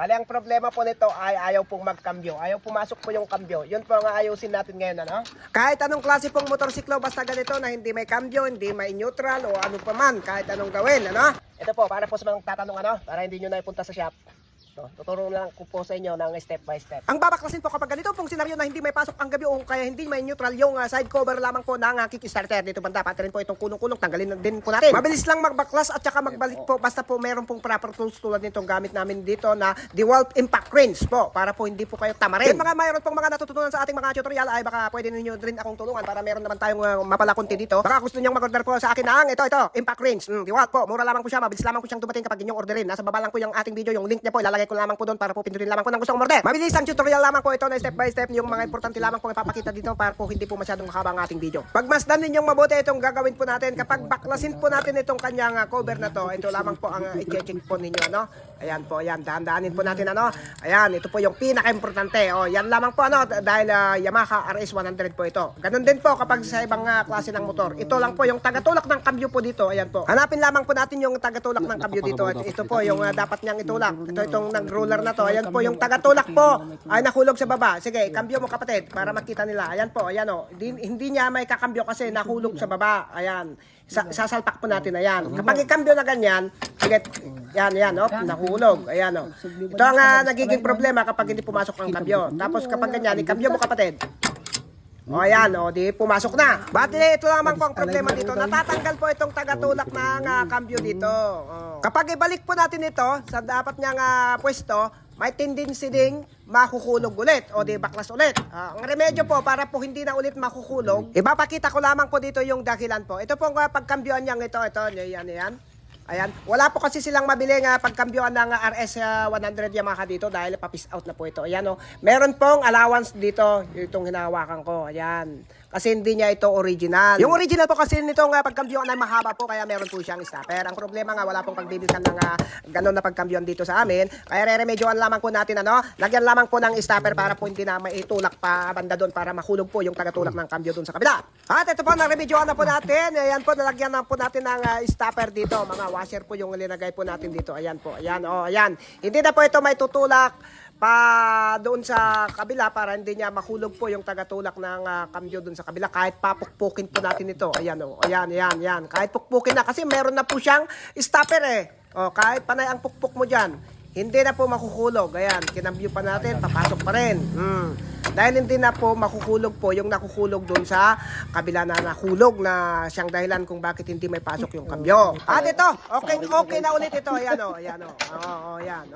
Bali, ang problema po nito ay ayaw pong magkambyo. Ayaw pumasok po yung kambyo. Yun po ang ayusin natin ngayon, ano? Kahit anong klase pong motorsiklo, basta ganito na hindi may kambyo, hindi may neutral o ano pa man, kahit anong gawin, ano? Ito po, para po sa mga tatanong, ano? Para hindi nyo na ipunta sa shop. Tuturo lang ko po sa inyo ng step by step. Ang babaklasin po kapag ganito pong senaryo na hindi may pasok ang gabi o kaya hindi may neutral yung side cover lamang po ng kickstarter dito banda. Pati rin po itong kulong-kulong, tanggalin din po natin. Mabilis lang magbaklas at saka magbalik po basta po meron pong proper tools tulad nitong gamit namin dito na DeWalt Impact Wrench po para po hindi po kayo tamarin. Yung mga mayroon pong mga natututunan sa ating mga tutorial ay baka pwede ninyo rin akong tulungan para meron naman tayong mapalakunti dito. Baka gusto niyo mag-order po sa akin ng ito Impact Wrench. DeWalt po, mura lamang po siya, mabilis lamang po siyang dumating kapag inyong orderin. Nasa baba lang po yung ating video, yung link niya po ilalagay ko lamang po doon para po pindutin lamang po ng gustong order. Mabilis ang tutorial lamang po ito na step by step, yung mga importante lamang po ipapakita dito para po hindi po masyadong mahaba ang ating video. Pagmasdan ninyong mabuti itong gagawin po natin kapag baklasin po natin itong kanyang cover na to. Ito lamang po ang i-check po ninyo, ano? Ayan po, ayan, dahan-dahanin po natin, ano? Ayan, ito po yung pinaka-importante. O, yan lamang po, ano, dahil Yamaha RS100 po ito. Ganun din po kapag sa ibang klase ng motor. Ito lang po yung tagatulak ng kambyo po dito. Ayan po. Hanapin lamang po natin yung tagatulak ng kambyo dito. Ito po yung dapat niyang itulak. Ito itong nag-roller na to. Ayan po yung tagatulak po ay nahulog sa baba. Sige, kambyo mo kapatid para makita nila. Ayan po, ayan o. Hindi niya may kakambyo kasi nahulog sa baba. Ayan. Sasalpak po natin, ayan. Kapag ikambyo na ganyan, sige, yan, o, nahulog. Ayan o. Ito ang nagiging problema kapag hindi pumasok ang kambyo. Tapos kapag ganyan, ikambyo mo kapatid. O ayan, o di pumasok na. Bati ito lamang po ang problema dito. Natatanggal po itong tagatulak ng kambyo dito. O. Kapag ibalik po natin ito sa dapat niyang pwesto, may tendency ding makukulog ulit o di baklas ulit. Ang remedyo po para po hindi na ulit makukulog, ipapakita ko lamang po dito yung dahilan po. Ito po ang pagkambyoan niyang ito, yan. Ayan, wala po kasi silang mabili nga pagkambyoan ng RS100 Yamaha dito dahil papis out na po ito. Ayan o, meron pong allowance dito, itong hinahawakan ko. Ayan, kasi hindi niya ito original. Yung original po kasi nitong pagkambyoan ay mahaba po kaya meron po siyang stopper. Ang problema nga wala pong pagbibilkan ng ganun na pagkambyoan dito sa amin. Kaya re-remedyoan lamang po natin lagyan lamang po ng stopper para po hindi na maitulak pa banda doon para mahulog po yung tagatulak ng kambyo doon sa kabila. At ito po, na-remedyoan na po natin. Ayan po, nalagyan na po natin ng stopper dito. Mga washer po yung linagay po natin dito. Ayan po, ayan, ayan. Hindi na po ito may tutulak pa doon sa kabila para hindi niya mahulog po yung tagatulak ng kambyo doon sa kabila kahit papukpukin po natin ito. Ayan o, ayan. Kahit pukpukin na kasi meron na po siyang stopper O, kahit panay ang pukpuk mo dyan, hindi na po makukulog. Ayan, kinambyo pa natin, papasok pa rin. Dahil hindi na po makukulog po yung nakukulog doon sa kabila na nakulog na siyang dahilan kung bakit hindi may pasok yung kambyo. At ito, okay na ulit ito. Ayan o. Ayan.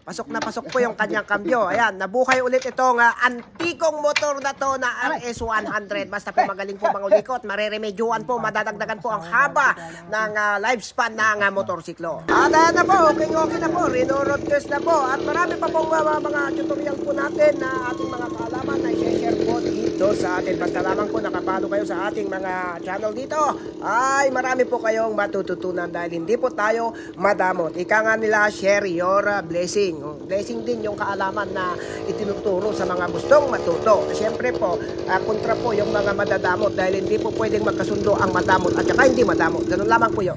Pasok na pasok po yung kanyang kambyo. Ayan, nabuhay ulit itong antikong motor na to na RS100. Basta po magaling po mga ulikot, mareremedyoan po, madadagdagan po ang haba ng lifespan ng motorsiklo. At ayan na po, okay na po, rino-road test na po. At marami pa pong mga tutorial po natin na ating mga kaalaman na i-share po dito sa atin. Basta lamang po nakapalo kayo sa ating mga channel dito, ay marami po kayong matututunan dahil hindi po tayo madamot. Ika nga nila, share your blessing. Blessing din yung kaalaman na itinuturo sa mga gustong matuto. Siyempre po, kontra po yung mga madadamot dahil hindi po pwedeng magkasundo ang madamot at saka hindi madamot. Ganun lamang po yun.